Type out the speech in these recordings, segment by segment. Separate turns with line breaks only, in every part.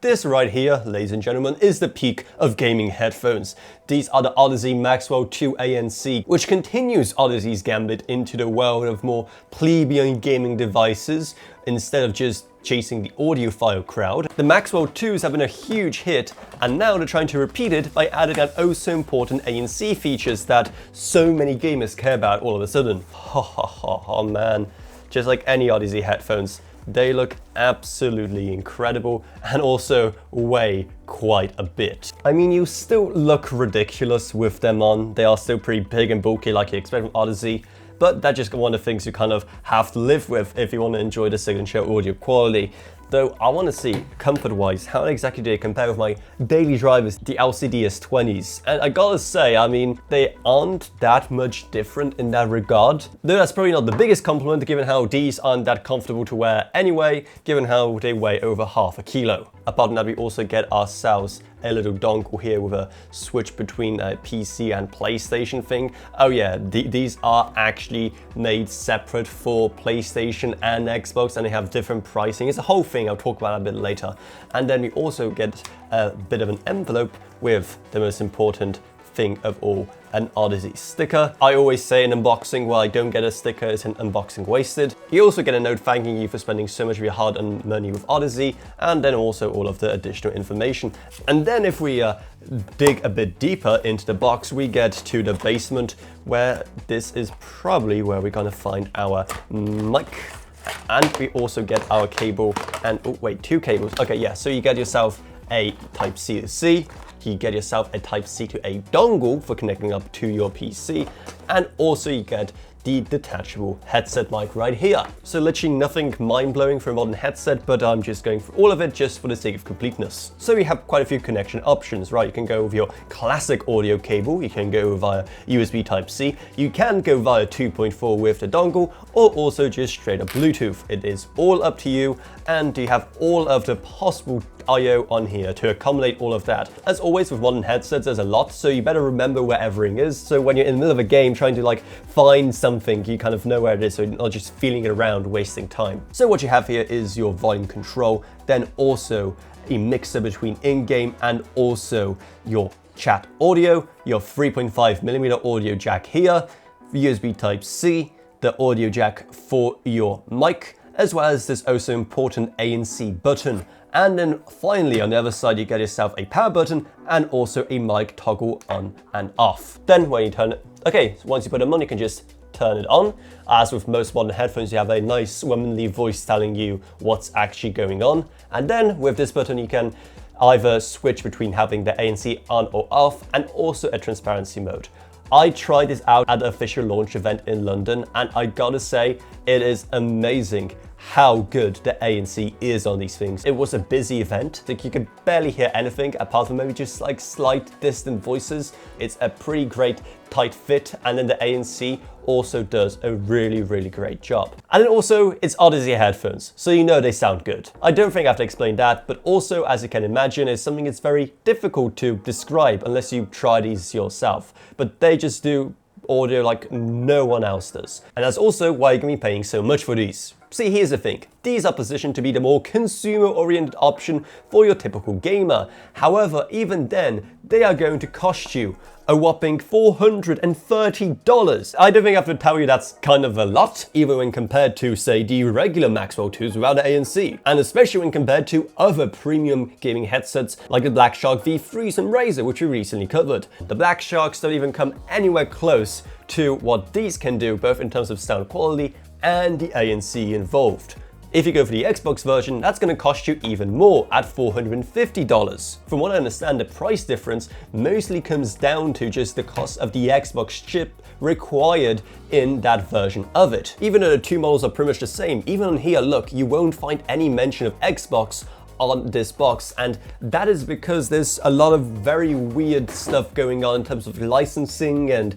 This right here, ladies and gentlemen, is the peak of gaming headphones. These are the Audeze Maxwell 2 ANC, which continues Audeze's gambit into the world of more plebeian gaming devices instead of just chasing the audiophile crowd. The Maxwell 2s have been a huge hit, and now they're trying to repeat it by adding an oh so important ANC features that so many gamers care about all of a sudden. Oh man, just like any Audeze headphones, they look absolutely incredible and also weigh quite a bit. I mean, you still look ridiculous with them on. They are still pretty big and bulky like you expect from Audeze, but that's just one of the things you kind of have to live with if you want to enjoy the signature audio quality. Though I want to see, comfort-wise, how exactly do they compare with my daily drivers, the LCDS20s? And I gotta say, I mean, they aren't that much different in that regard. Though that's probably not the biggest compliment, given how these aren't that comfortable to wear anyway, given how they weigh over half a kilo. Apart from that, we also get ourselves a little dongle here with a switch between a PC and PlayStation thing. Oh yeah, these are actually made separate for PlayStation and Xbox, and they have different pricing. It's a whole thing, I'll talk about it a bit later. And then we also get a bit of an envelope with the most important thing of all, an Audeze sticker. I always say in unboxing, well, I don't get a sticker, it's an unboxing wasted. You also get a note thanking you for spending so much of your hard-earned money with Audeze, and then also all of the additional information. And then if we dig a bit deeper into the box, we get to the basement, where this is probably where we're gonna find our mic. And we also get our cable and, oh wait, two cables. Okay, yeah, so you get yourself a Type-C to C, you get yourself a Type-C to A dongle for connecting up to your PC, and also you get the detachable headset mic right here. So literally nothing mind-blowing for a modern headset, but I'm just going for all of it just for the sake of completeness. So we have quite a few connection options, right? You can go with your classic audio cable, you can go via USB Type-C, you can go via 2.4 with the dongle, or also just straight up Bluetooth. It is all up to you, and you have all of the possible I/O on here to accommodate all of that. As always with modern headsets, there's a lot, so you better remember where everything is. So when you're in the middle of a game trying to like find something, you kind of know where it is, so you're not just feeling it around, wasting time. So what you have here is your volume control, then also a mixer between in-game and also your chat audio, your 3.5mm audio jack here, USB Type-C, the audio jack for your mic, as well as this also important ANC button. And then finally on the other side, you get yourself a power button and also a mic toggle on and off. Then when you turn it, okay, so once you put it on, you can just turn it on. As with most modern headphones, you have a nice womanly voice telling you what's actually going on. And then with this button, you can either switch between having the ANC on or off, and also a transparency mode. I tried this out at the official launch event in London, and I gotta say, it is amazing how good the ANC is on these things. It was a busy event, like you could barely hear anything apart from maybe just like slight distant voices. It's a pretty great tight fit, and then the ANC also does a really great job. And then also, it's Audeze headphones, so you know they sound good. I don't think I have to explain that, but also, as you can imagine, it's something that's very difficult to describe unless you try these yourself. But they just do audio like no one else does. And that's also why you're gonna be paying so much for these. See, here's the thing. These are positioned to be the more consumer-oriented option for your typical gamer. However, even then, they are going to cost you a whopping $430. I don't think I have to tell you that's kind of a lot, even when compared to, say, the regular Maxwell 2s without the ANC. And especially when compared to other premium gaming headsets like the Black Shark V3s and Razer, which we recently covered. The Black Sharks don't even come anywhere close to what these can do, both in terms of sound quality and the ANC involved. If you go for the Xbox version, that's going to cost you even more at $450. From what I understand, the price difference mostly comes down to just the cost of the Xbox chip required in that version of it. Even though the two models are pretty much the same, even on here, look, you won't find any mention of Xbox on this box, and that is because there's a lot of very weird stuff going on in terms of licensing and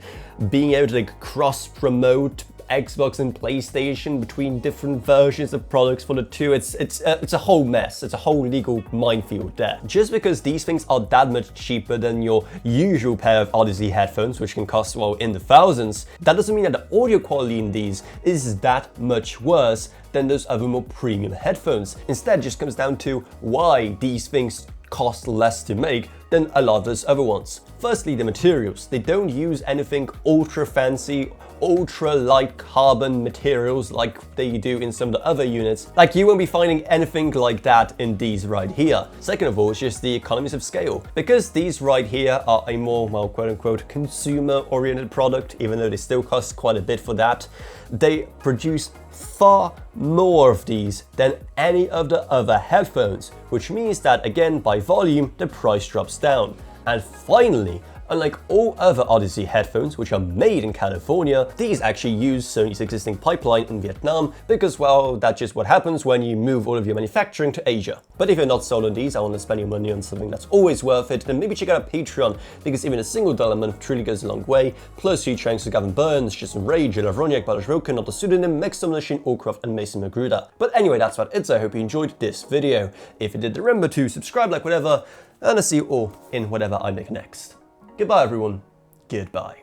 being able to cross-promote Xbox and PlayStation, between different versions of products for the two. It's a whole mess. It's a whole legal minefield there. Just because these things are that much cheaper than your usual pair of Audeze headphones, which can cost, well, in the thousands, that doesn't mean that the audio quality in these is that much worse than those other more premium headphones. Instead, it just comes down to why these things cost less to make than a lot of those other ones. Firstly, the materials. They don't use anything ultra fancy, ultra light carbon materials like they do in some of the other units. Like, you won't be finding anything like that in these right here. Second of all, it's just the economies of scale. Because these right here are a more, well, quote unquote, consumer oriented product, even though they still cost quite a bit for that, they produce far more of these than any of the other headphones, which means that, again, by volume, the price drops down. And finally, unlike all other Audeze headphones, which are made in California, these actually use Sony's existing pipeline in Vietnam because, well, that's just what happens when you move all of your manufacturing to Asia. But if you're not sold on these, I want to spend your money on something that's always worth it, then maybe check out Patreon, because even a single dollar a month truly goes a long way. Plus, huge thanks to Gavin Burns, Jason Ray, Jill Roniak, Balash Roken, not the pseudonym, Mex Domination, Allcroft, and Mason Magruder. But anyway, that's about it, so I hope you enjoyed this video. If you did, remember to subscribe, like, whatever, and I'll see you all in whatever I make next. Goodbye, everyone. Goodbye.